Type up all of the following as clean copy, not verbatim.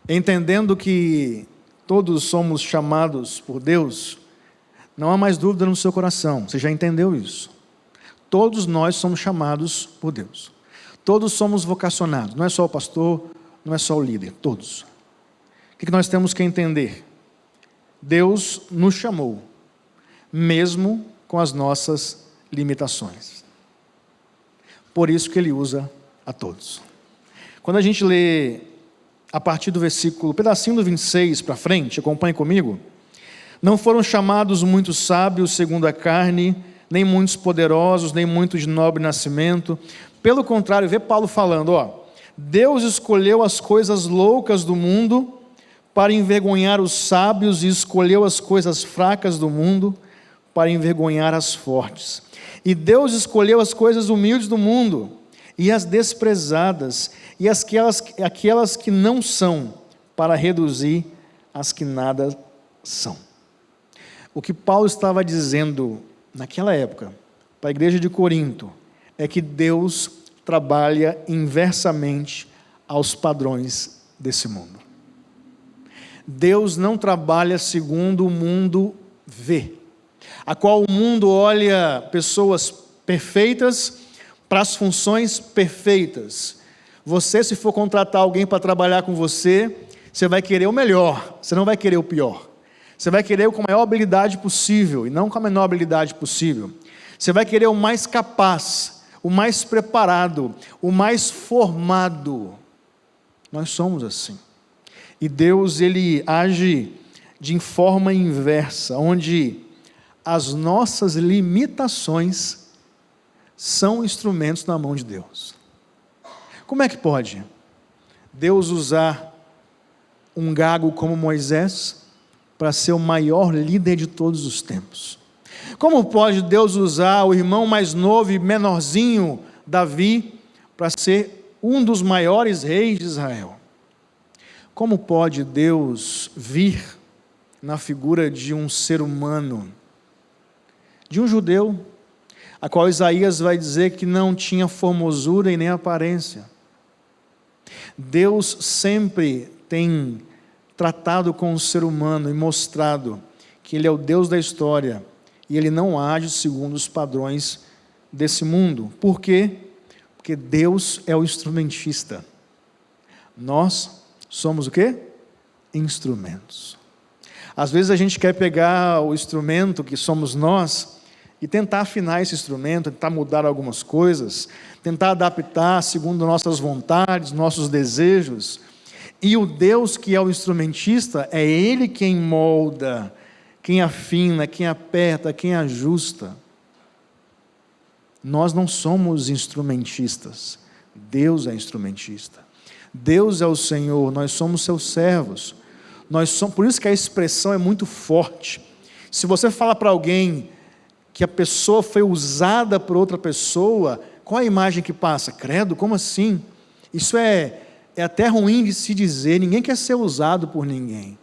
Entendendo que todos somos chamados por Deus, não há mais dúvida no seu coração, você já entendeu isso. Todos nós somos chamados por Deus. Todos somos vocacionados, não é só o pastor, não é só o líder, todos. O que nós temos que entender? Deus nos chamou, mesmo com as nossas limitações. Por isso que Ele usa a todos. Quando a gente lê a partir do versículo, pedacinho do 26 para frente, acompanhe comigo. Não foram chamados muitos sábios segundo a carne, nem muitos poderosos, nem muitos de nobre nascimento. Pelo contrário, vê Paulo falando, Deus escolheu as coisas loucas do mundo para envergonhar os sábios e escolheu as coisas fracas do mundo para envergonhar as fortes. E Deus escolheu as coisas humildes do mundo e as desprezadas e aquelas que não são, para reduzir as que nada são. O que Paulo estava dizendo naquela época para a igreja de Corinto é que Deus trabalha inversamente aos padrões desse mundo. Deus não trabalha segundo o mundo vê, a qual o mundo olha pessoas perfeitas para as funções perfeitas. Você, se for contratar alguém para trabalhar com você, você vai querer o melhor, você não vai querer o pior. Você vai querer com a maior habilidade possível e não com a menor habilidade possível. Você vai querer o mais capaz, o mais preparado, o mais formado. Nós somos assim. E Deus, Ele age de forma inversa, onde as nossas limitações são instrumentos na mão de Deus. Como é que pode Deus usar um gago como Moisés para ser o maior líder de todos os tempos? Como pode Deus usar o irmão mais novo e menorzinho, Davi, para ser um dos maiores reis de Israel? Como pode Deus vir na figura de um ser humano, de um judeu, a qual Isaías vai dizer que não tinha formosura e nem aparência? Deus sempre tem tratado com o ser humano e mostrado que Ele é o Deus da história e Ele não age segundo os padrões desse mundo. Por quê? Porque Deus é o instrumentista. Nós somos o quê? Instrumentos. Às vezes a gente quer pegar o instrumento que somos nós e tentar afinar esse instrumento, tentar mudar algumas coisas, tentar adaptar segundo nossas vontades, nossos desejos. E o Deus que é o instrumentista, é Ele quem molda, quem afina, quem aperta, quem ajusta. Nós não somos instrumentistas, Deus é instrumentista. Deus é o Senhor, nós somos seus servos. Por isso que a expressão é muito forte. Se você fala para alguém que a pessoa foi usada por outra pessoa, qual a imagem que passa? Credo, como assim? Isso é até ruim de se dizer, ninguém quer ser usado por ninguém.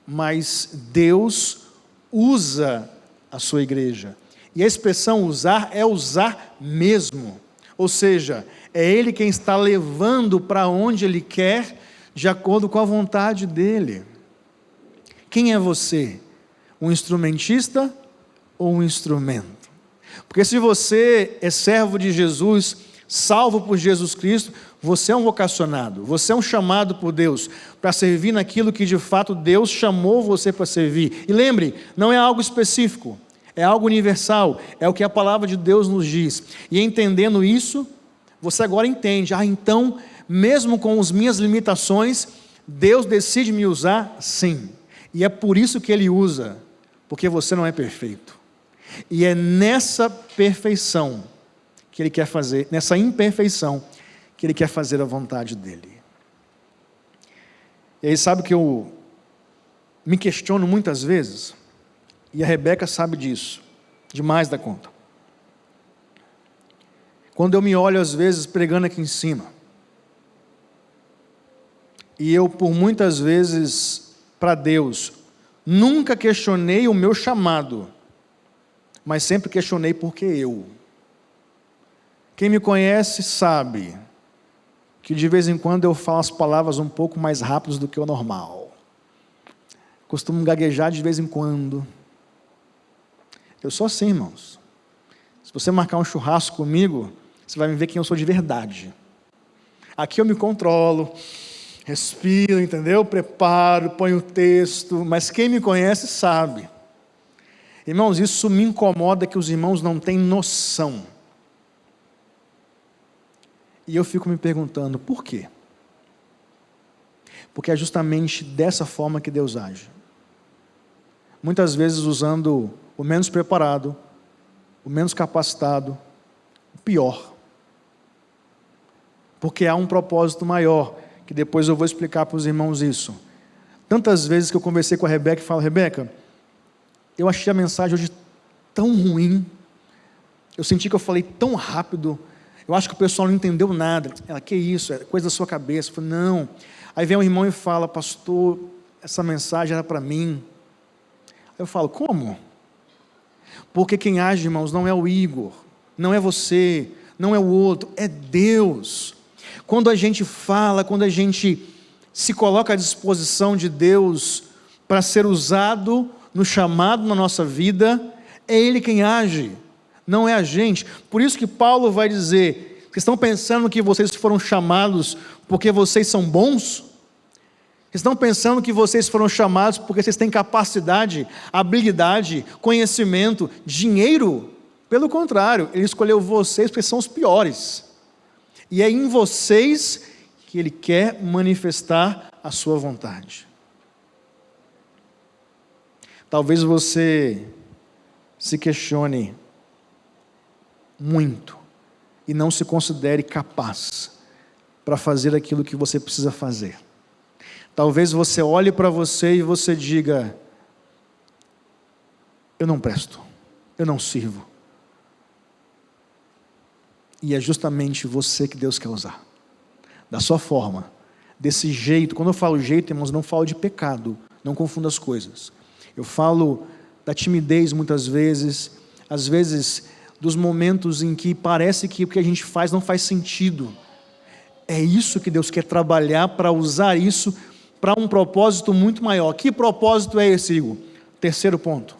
Mas Deus usa a sua igreja. E a expressão usar é usar mesmo. Ou seja, é Ele quem está levando para onde Ele quer, de acordo com a vontade dEle. Quem é você? Um instrumentista ou um instrumento? Porque se você é servo de Jesus, salvo por Jesus Cristo, você é um vocacionado, você é um chamado por Deus para servir naquilo que de fato Deus chamou você para servir. E lembre, não é algo específico, é algo universal, é o que a palavra de Deus nos diz. E entendendo isso, você agora entende, então, mesmo com as minhas limitações, Deus decide me usar? Sim. E é por isso que Ele usa, porque você não é perfeito. E é nessa perfeição que Ele quer fazer, nessa imperfeição, que Ele quer fazer a vontade dEle. E aí sabe que eu me questiono muitas vezes, e a Rebeca sabe disso, demais da conta. Quando eu me olho às vezes pregando aqui em cima, e eu por muitas vezes para Deus, nunca questionei o meu chamado, mas sempre questionei porque eu. Quem me conhece sabe que de vez em quando eu falo as palavras um pouco mais rápidas do que o normal. Costumo gaguejar de vez em quando. Eu sou assim, irmãos. Se você marcar um churrasco comigo, você vai me ver quem eu sou de verdade. Aqui eu me controlo, respiro, entendeu? Preparo, ponho o texto, mas quem me conhece sabe. Irmãos, isso me incomoda, que os irmãos não têm noção. E eu fico me perguntando, por quê? Porque é justamente dessa forma que Deus age. Muitas vezes usando o menos preparado, o menos capacitado, o pior. Porque há um propósito maior, que depois eu vou explicar para os irmãos isso. Tantas vezes que eu conversei com a Rebeca e falo, Rebeca, eu achei a mensagem hoje tão ruim, eu senti que eu falei tão rápido, eu acho que o pessoal não entendeu nada. Ela, que isso, é coisa da sua cabeça. Eu falei, não. Aí vem um irmão e fala, pastor, essa mensagem era para mim. Aí eu falo, como? Porque quem age, irmãos, não é o Igor, não é você, não é o outro, é Deus. Quando a gente fala, quando a gente se coloca à disposição de Deus para ser usado no chamado na nossa vida, é Ele quem age, não é a gente. Por isso que Paulo vai dizer, vocês estão pensando que vocês foram chamados porque vocês são bons? Vocês estão pensando que vocês foram chamados porque vocês têm capacidade, habilidade, conhecimento, dinheiro? Pelo contrário, Ele escolheu vocês porque são os piores. E é em vocês que Ele quer manifestar a sua vontade. Talvez você se questione muito e não se considere capaz para fazer aquilo que você precisa fazer. Talvez você olhe para você e você diga, eu não presto, eu não sirvo. E é justamente você que Deus quer usar, da sua forma, desse jeito. Quando eu falo jeito, irmãos, não falo de pecado, não confunda as coisas. Eu falo da timidez muitas vezes, às vezes dos momentos em que parece que o que a gente faz não faz sentido. É isso que Deus quer trabalhar para usar isso para um propósito muito maior. Que propósito é esse, Igor? Terceiro ponto.